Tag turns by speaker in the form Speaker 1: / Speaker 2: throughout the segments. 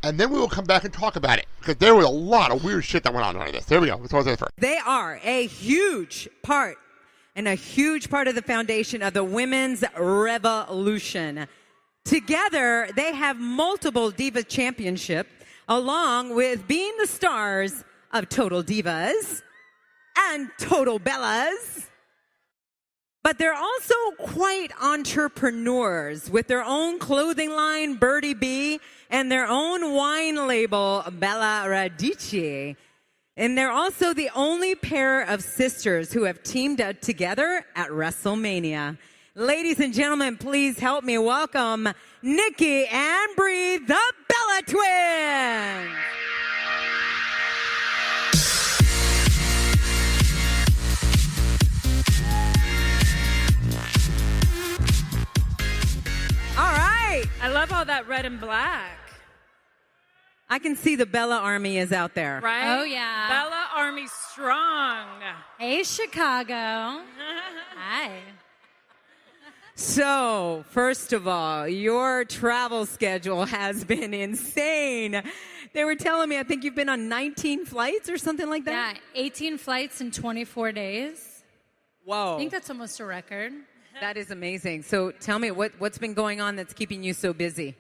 Speaker 1: and then we will come back and talk about it, because there was a lot of weird shit that went on during this. There we go. Let's go first.
Speaker 2: They are a huge part and a huge part of the foundation of the women's revolution. Together, they have multiple Diva Championship, along with being the stars of Total Divas and Total Bellas. But they're also quite entrepreneurs with their own clothing line, Birdie B, and their own wine label, Bella Radici. And they're also the only pair of sisters who have teamed up together at WrestleMania. Ladies and gentlemen, please help me welcome Nikki and Brie, the Bella Twins. All right.
Speaker 3: I love all that red and black.
Speaker 2: I can see the Bella Army is out there.
Speaker 3: Right?
Speaker 4: Oh, yeah.
Speaker 3: Bella Army strong.
Speaker 4: Hey, Chicago. Hi.
Speaker 2: So, first of all, your travel schedule has been insane. They were telling me, I think you've been on 19 flights or something like that?
Speaker 4: Yeah, 18 flights in 24 days.
Speaker 2: Whoa.
Speaker 4: I think that's almost a record.
Speaker 2: That is amazing. So tell me, what's been going on that's keeping you so busy?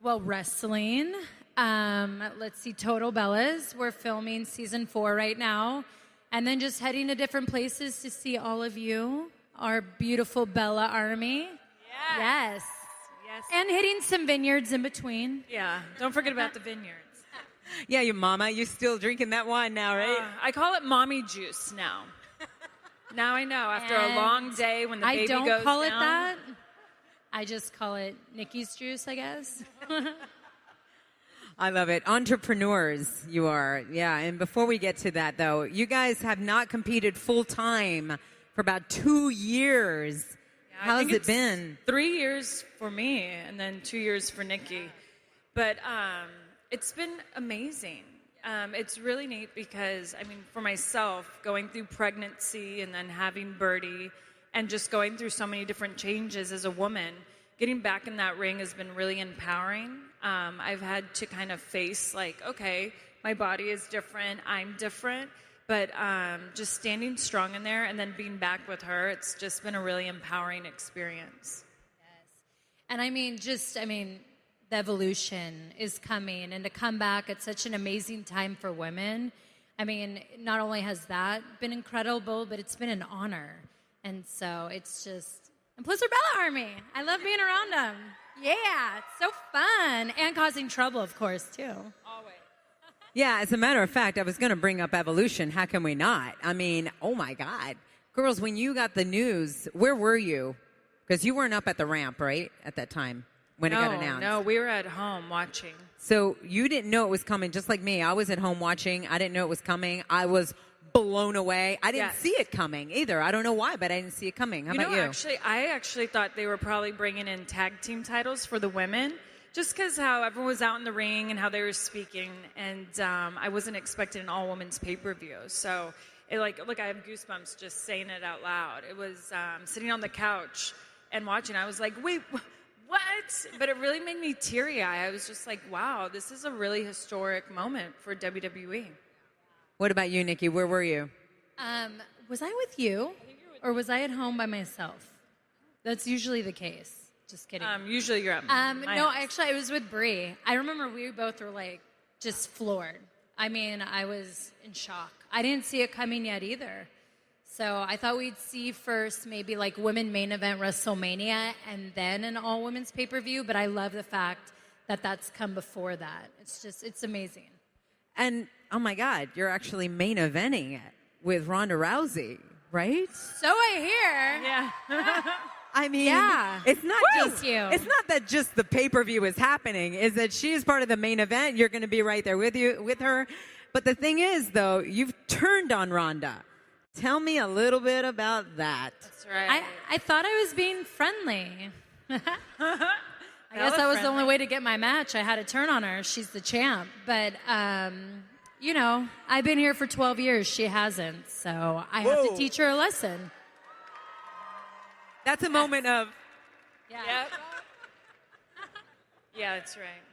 Speaker 4: Well, wrestling. Let's see, Total Bellas. We're filming season 4 right now. And then just heading to different places to see all of you, our beautiful Bella Army. Yes.
Speaker 3: Yes.
Speaker 4: And hitting some vineyards in between.
Speaker 3: Yeah. Don't forget about the vineyards.
Speaker 2: Yeah, your mama, you still drinking that wine now, right?
Speaker 3: I call it mommy juice now. Now I know. After a long day when the baby goes down.
Speaker 4: I don't call it that. I just call it Nikki's juice, I guess.
Speaker 2: I love it. Entrepreneurs, you are. Yeah, and before we get to that, though, you guys have not competed full-time for about 2 years.
Speaker 3: Yeah,
Speaker 2: How has it been?
Speaker 3: 3 years for me and then 2 years for Nikki. But it's been amazing. It's really neat because, I mean, for myself, going through pregnancy and then having Birdie and just going through so many different changes as a woman, getting back in that ring has been really empowering. I've had to kind of face, like, okay, my body is different, I'm different, but just standing strong in there and then being back with her, it's just been a really empowering experience.
Speaker 4: Yes. And the evolution is coming, and to come back at such an amazing time for women. I mean, not only has that been incredible, but it's been an honor. And so it's just, and plus we're Bella Army. I love being around them. Yeah, it's so fun. And causing trouble, of course, too.
Speaker 3: Always.
Speaker 2: Yeah, as a matter of fact, I was going to bring up evolution. How can we not? I mean, oh my God. Girls, when you got the news, where were you? Because you weren't up at the ramp, right, at that time when it got announced?
Speaker 3: No, we were at home watching.
Speaker 2: So you didn't know it was coming, just like me. I was at home watching. I didn't know it was coming. I was blown away. I didn't see it coming either. I don't know why, but I didn't see it coming. How about you?
Speaker 3: I actually thought they were probably bringing in tag team titles for the women, just because how everyone was out in the ring and how they were speaking, and I wasn't expecting an all-women's pay-per-view. So, look, I have goosebumps just saying it out loud. It was sitting on the couch and watching. I was like, wait, what? But it really made me teary-eyed. I was just like, wow, this is a really historic moment for WWE.
Speaker 2: What about you, Nikki? Where were you?
Speaker 4: Was I with you, or was I at home by myself? That's usually the case. Just kidding.
Speaker 3: Usually you're at
Speaker 4: no, actually, I was with Brie. I remember we both were, like, just floored. I mean, I was in shock. I didn't see it coming yet either. So I thought we'd see first maybe, like, women main event WrestleMania and then an all-women's pay-per-view, but I love the fact that that's come before that. It's amazing.
Speaker 2: And, oh my God, you're actually main eventing it with Ronda Rousey, right?
Speaker 4: So I hear.
Speaker 3: Yeah.
Speaker 2: I mean,
Speaker 4: Yeah.
Speaker 2: it's not
Speaker 4: Thank you.
Speaker 2: It's not that just the pay-per-view is happening. Is that she is part of the main event. You're going to be right there with her. But the thing is, though, you've turned on Ronda. Tell me a little bit about that.
Speaker 3: That's right.
Speaker 4: I thought I was being friendly. I guess that was the only way to get my match. I had to turn on her. She's the champ. But, I've been here for 12 years. She hasn't. So I have to teach her a lesson.
Speaker 2: That's a moment of...
Speaker 4: Yeah.
Speaker 3: Yep. Yeah, that's right.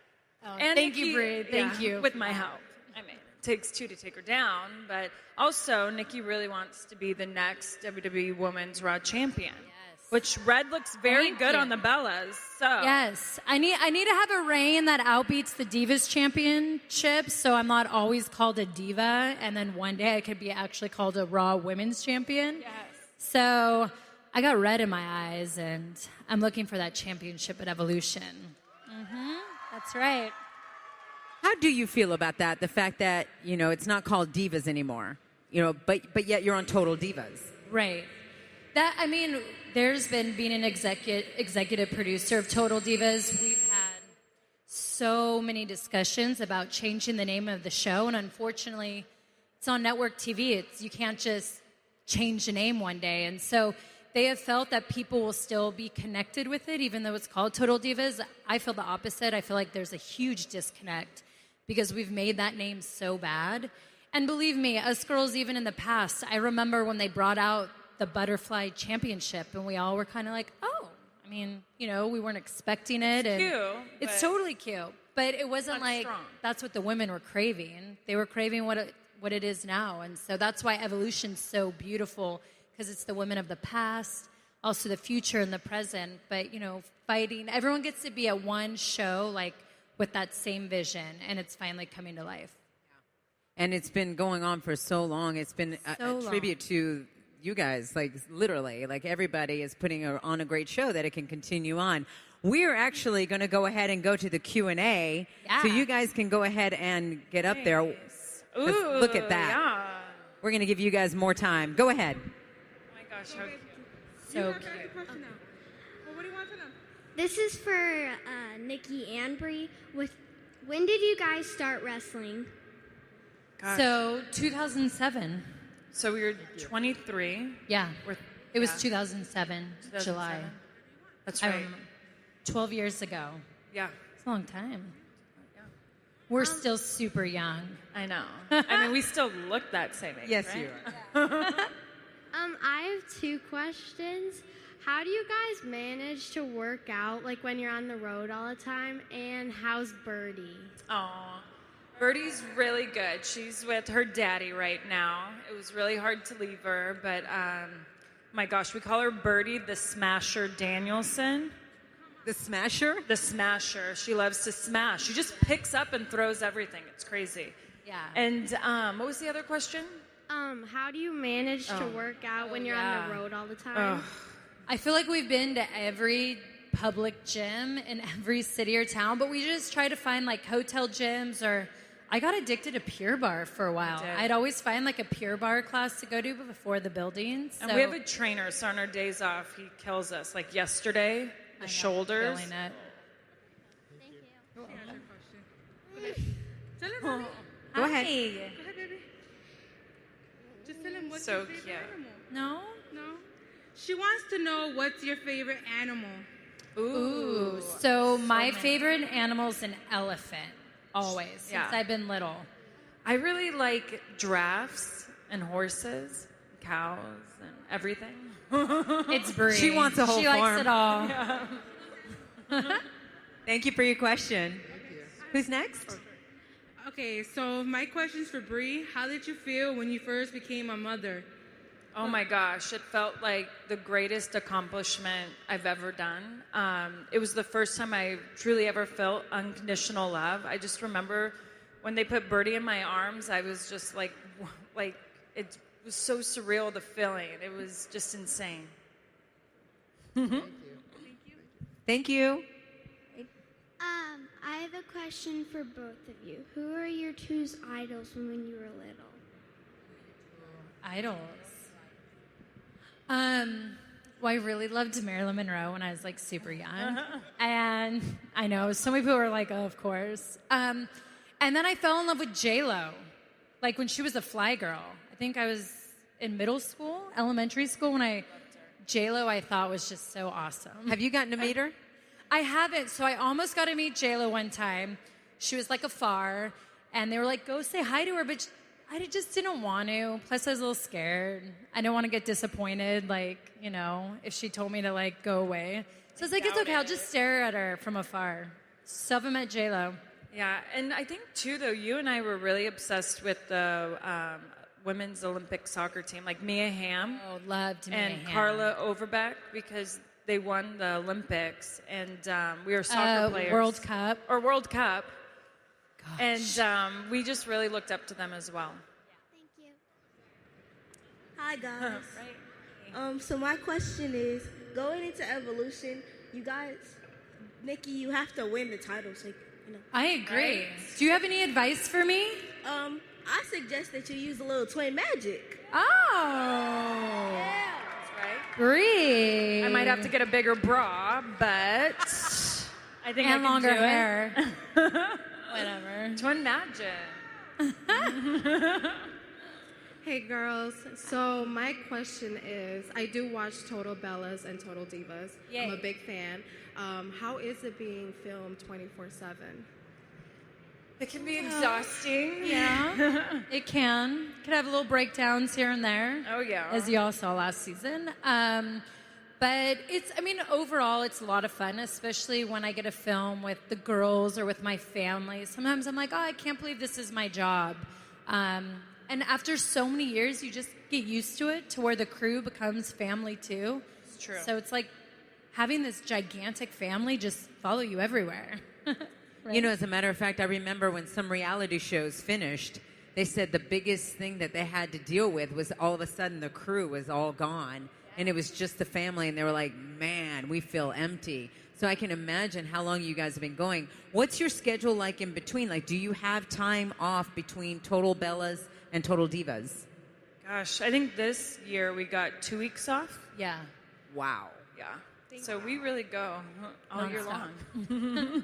Speaker 3: And
Speaker 4: thank you,
Speaker 3: Nikki-
Speaker 4: Brie. Thank you.
Speaker 3: With my help. I mean, it takes two to take her down, but also Nikki really wants to be the next WWE Women's Raw Champion.
Speaker 4: Yes.
Speaker 3: Which red looks very
Speaker 4: Thank
Speaker 3: good
Speaker 4: you.
Speaker 3: on the Bellas. So
Speaker 4: Yes, I need to have a reign that outbeats the Divas Championship, so I'm not always called a diva, and then one day I could be actually called a Raw Women's Champion.
Speaker 3: Yes.
Speaker 4: So I got red in my eyes, and I'm looking for that championship at Evolution. That's right.
Speaker 2: How do you feel about that? The fact that, it's not called Divas anymore, but yet you're on Total Divas.
Speaker 4: Right. That, I mean, there's been being an executive producer of Total Divas. We've had so many discussions about changing the name of the show, and unfortunately, it's on network TV. You can't just change the name one day, and so they have felt that people will still be connected with it, even though it's called Total Divas. I feel the opposite. I feel like there's a huge disconnect because we've made that name so bad. And believe me, us girls, even in the past, I remember when they brought out the Butterfly Championship, and we all were kind of like, oh, I mean, we weren't expecting it. And
Speaker 3: cute,
Speaker 4: it's
Speaker 3: but
Speaker 4: totally cute. But it wasn't
Speaker 3: not
Speaker 4: like
Speaker 3: strong.
Speaker 4: that's what the women were craving. They were craving what it is now. And so that's why Evolution's so beautiful, because it's the women of the past, also the future and the present. But, fighting. Everyone gets to be at one show, like, with that same vision, and it's finally coming to life.
Speaker 2: And it's been going on for so long. It's been
Speaker 4: So
Speaker 2: a tribute to you guys, like literally, like everybody is putting on a great show that it can continue on. We're actually going to go ahead and go to the Q&A,
Speaker 4: Yeah.
Speaker 2: so you guys can go ahead and get up there.
Speaker 3: Nice.
Speaker 2: 'Cause
Speaker 3: Ooh,
Speaker 2: look at that.
Speaker 3: Yeah.
Speaker 2: We're going to give you guys more time. Go ahead.
Speaker 3: Oh my gosh, how cute.
Speaker 4: So cute.
Speaker 5: This is for Nikki and Brie. When did you guys start wrestling?
Speaker 3: Gosh.
Speaker 4: So 2007.
Speaker 3: So we were 23.
Speaker 4: Yeah.
Speaker 3: We're-
Speaker 4: It was
Speaker 3: yeah.
Speaker 4: 2007, July.
Speaker 3: 2007. That's
Speaker 4: I
Speaker 3: right.
Speaker 4: remember. 12 years ago.
Speaker 3: Yeah,
Speaker 4: It's a long time. We're still super young.
Speaker 3: I know. I mean, we still look that same age,
Speaker 2: Yes,
Speaker 3: right?
Speaker 2: you are.
Speaker 5: I have two questions. How do you guys manage to work out, like when you're on the road all the time? And how's Birdie?
Speaker 3: Oh, Birdie's really good. She's with her daddy right now. It was really hard to leave her, but my gosh, we call her Birdie the Smasher Danielson.
Speaker 2: The Smasher?
Speaker 3: The Smasher. She loves to smash. She just picks up and throws everything. It's crazy.
Speaker 4: Yeah.
Speaker 3: And what was the other question?
Speaker 5: How do you manage to work out when you're on
Speaker 3: yeah.
Speaker 5: the road all the time?
Speaker 3: Ugh.
Speaker 4: I feel like we've been to every public gym in every city or town, but we just try to find like hotel gyms, or I got addicted to Pure Barre for a while.
Speaker 3: did.
Speaker 4: I'd always find like a Pure Barre class to go to before the buildings.
Speaker 3: And we have a trainer, so on our days off, he kills us. Like yesterday, the shoulders.
Speaker 4: Feeling it.
Speaker 2: Go ahead.
Speaker 4: Hi.
Speaker 6: Just tell him what's
Speaker 3: So
Speaker 6: your favorite
Speaker 3: cute.
Speaker 6: animal.
Speaker 4: No?
Speaker 6: No? She wants to know what's your favorite animal.
Speaker 4: Ooh. So my favorite animal's an elephant, always, since
Speaker 3: Yeah.
Speaker 4: I've been little.
Speaker 3: I really like giraffes and horses, cows, and everything.
Speaker 4: It's Brie.
Speaker 2: She wants a whole
Speaker 4: She
Speaker 2: farm.
Speaker 4: likes it all.
Speaker 2: Thank you for your question. Who's next?
Speaker 6: Okay, so my question's for Bree. How did you feel when you first became a mother?
Speaker 3: Oh my gosh, it felt like the greatest accomplishment I've ever done. It was the first time I truly ever felt unconditional love. I just remember when they put Birdie in my arms, I was just like it was so surreal, the feeling. It was just insane.
Speaker 2: Thank you.
Speaker 5: I have a question for both of you. Who are your two idols from when you were little?
Speaker 4: Idols. Well, I really loved Marilyn Monroe when I was like super young. And I know so many people were like, oh, of course. And then I fell in love with J-Lo, like when she was a fly girl. I think I was in middle school, elementary school, when J-Lo I thought was just so awesome.
Speaker 2: Have you gotten to meet her?
Speaker 4: I haven't. So I almost got to meet J-Lo one time. She was like afar, and they were like, go say hi to her, but I just didn't want to. Plus, I was a little scared. I didn't want to get disappointed, like, if she told me to, like, go away. So I was like, it's okay. I'll just stare at her from afar. So I met J-Lo.
Speaker 3: Yeah, and I think too, though, you and I were really obsessed with the women's Olympic soccer team, like Mia Hamm
Speaker 4: Oh, loved Mia
Speaker 3: and
Speaker 4: Hamm.
Speaker 3: Carla Overbeck, because they won the Olympics, and we were soccer players.
Speaker 4: World Cup.
Speaker 3: Or World Cup.
Speaker 4: Gosh.
Speaker 3: And we just really looked up to them as well.
Speaker 5: Thank you.
Speaker 7: Hi guys.
Speaker 3: Right.
Speaker 7: So my question is, going into Evolution, you guys, Nikki, you have to win the title. So,
Speaker 4: I agree.
Speaker 3: Right.
Speaker 4: Do you have any advice for me?
Speaker 7: I suggest that you use a little twin magic.
Speaker 4: Oh.
Speaker 3: That's right.
Speaker 4: Bree.
Speaker 3: I might have to get a bigger bra, but I think I
Speaker 4: and
Speaker 3: can
Speaker 4: longer
Speaker 3: do it.
Speaker 4: hair. Whatever.
Speaker 3: Twin magic.
Speaker 8: Hey girls, so my question is, I do watch Total Bellas and Total Divas.
Speaker 4: Yay.
Speaker 8: I'm a big fan. How is it being filmed 24/7?
Speaker 3: It can be exhausting.
Speaker 4: Yeah, it can. Could have little breakdowns here and there.
Speaker 3: Oh, yeah.
Speaker 4: As you all saw last season. But overall, it's a lot of fun, especially when I get to film with the girls or with my family. Sometimes I'm like, oh, I can't believe this is my job. And after so many years, you just get used to it, to where the crew becomes family too.
Speaker 3: It's true.
Speaker 4: So it's like having this gigantic family just follow you everywhere. Right?
Speaker 2: You know, as a matter of fact, I remember when some reality shows finished, they said the biggest thing that they had to deal with was all of a sudden the crew was all gone, and it was just the family, and they were like, man, we feel empty. So I can imagine how long you guys have been going. What's your schedule like in between? Like, do you have time off between Total Bellas and Total Divas?
Speaker 3: Gosh, I think this year we got 2 weeks off.
Speaker 4: Yeah.
Speaker 2: Wow.
Speaker 3: Yeah. So we really go all year
Speaker 4: Non-stop.
Speaker 3: long.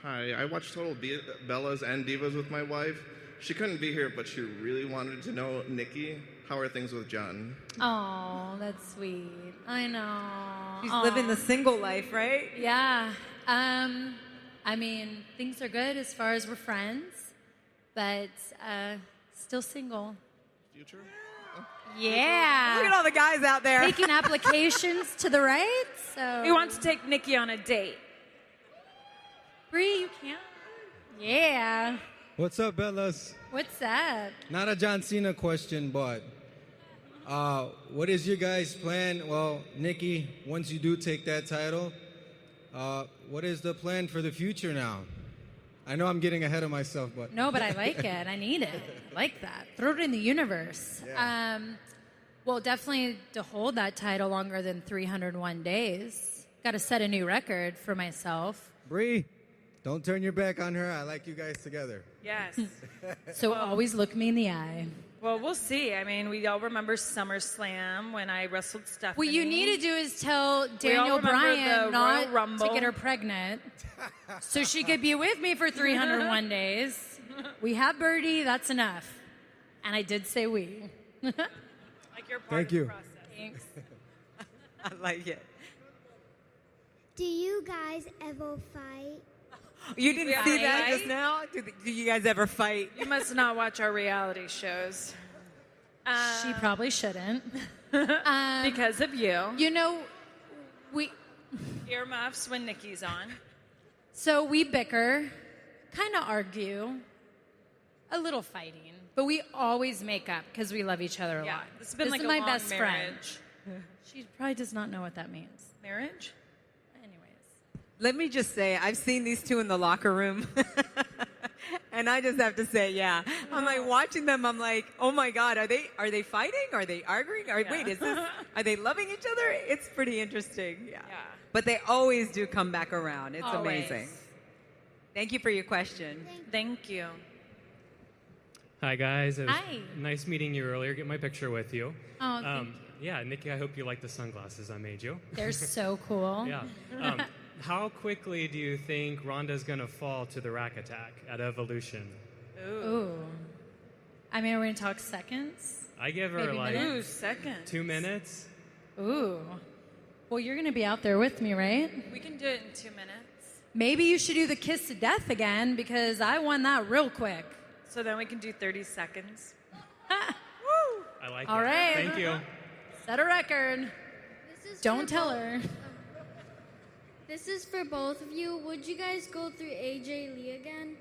Speaker 9: Hi, I watched Total Bellas and Divas with my wife. She couldn't be here, but she really wanted to know, Nikki, how are things with John?
Speaker 4: Oh, that's sweet. I know.
Speaker 2: She's
Speaker 4: Aw.
Speaker 2: living the single life, right?
Speaker 4: Yeah. I mean, things are good as far as we're friends, but still single.
Speaker 9: Future?
Speaker 4: Yeah.
Speaker 2: Look at all the guys out there.
Speaker 4: Making applications to the right. So
Speaker 3: We want to take Nikki on a date.
Speaker 4: Bree, you can't. Yeah.
Speaker 10: What's up, Bellas?
Speaker 4: What's that?
Speaker 10: Not a John Cena question, but what is your guys' plan? Well, Nikki, once you do take that title, what is the plan for the future now? I know I'm getting ahead of myself, but
Speaker 4: No, but I like it. I need it. I like that. Throw it in the universe.
Speaker 10: Yeah.
Speaker 4: Well, definitely to hold that title longer than 301 days. Got to set a new record for myself.
Speaker 10: Bree, don't turn your back on her. I like you guys together.
Speaker 3: Yes.
Speaker 4: So always look me in the eye.
Speaker 3: Well, we'll see. I mean, we all remember SummerSlam when I wrestled Stephanie.
Speaker 4: What you need to do is tell Daniel
Speaker 3: remember
Speaker 4: Bryan
Speaker 3: the
Speaker 4: not
Speaker 3: Royal Rumble.
Speaker 4: to get her pregnant so she could be with me for 301 days. We have Birdie, that's enough. And I did say we.
Speaker 3: Like you're part
Speaker 10: Thank
Speaker 3: of the
Speaker 10: you.
Speaker 3: process.
Speaker 4: Thanks.
Speaker 2: I like it.
Speaker 5: Do you guys ever fight?
Speaker 2: You didn't
Speaker 3: Yeah,
Speaker 2: see that
Speaker 3: right?
Speaker 2: just now? Do you guys ever fight?
Speaker 3: You must not watch our reality shows.
Speaker 4: She probably shouldn't.
Speaker 3: Because of you.
Speaker 4: You know, we
Speaker 3: Earmuffs when Nikki's on.
Speaker 4: we bicker, kind of argue, a little fighting, but we always make up because we love each other a
Speaker 3: Yeah,
Speaker 4: lot.
Speaker 3: it's been
Speaker 4: This
Speaker 3: like
Speaker 4: is
Speaker 3: a
Speaker 4: my
Speaker 3: long
Speaker 4: best
Speaker 3: marriage.
Speaker 4: friend. She probably does not know what that means.
Speaker 3: Marriage?
Speaker 4: Anyways.
Speaker 2: Let me just say, I've seen these two in the locker room. And I just have to say, yeah. I'm like watching them. I'm like, oh my God, are they fighting? Are they arguing? Wait, are they loving each other? It's pretty interesting. Yeah. But they always do come back around. It's
Speaker 4: Always.
Speaker 2: amazing. Thank you for your question.
Speaker 3: Thank you.
Speaker 11: Hi, guys. It was
Speaker 4: Hi.
Speaker 11: nice meeting you earlier. Get my picture with you.
Speaker 4: Oh, thank you.
Speaker 11: Yeah, Nikki, I hope you like the sunglasses I made you.
Speaker 4: They're so cool.
Speaker 11: Yeah. How quickly do you think Rhonda's going to fall to the rack attack at Evolution?
Speaker 4: Ooh. I mean, are we going to talk seconds?
Speaker 11: I give her
Speaker 4: Maybe
Speaker 11: like
Speaker 4: minutes?
Speaker 3: 2 seconds.
Speaker 11: 2 minutes.
Speaker 4: Ooh. Well, you're going to be out there with me, right?
Speaker 3: We can do it in 2 minutes.
Speaker 4: Maybe you should do the kiss to death again because I won that real quick.
Speaker 3: So then we can do 30 seconds.
Speaker 11: I like
Speaker 4: All
Speaker 11: it.
Speaker 4: right.
Speaker 11: Thank you.
Speaker 4: Set a record. Don't tell her.
Speaker 5: This is for both of you. Would you guys go through AJ Lee again?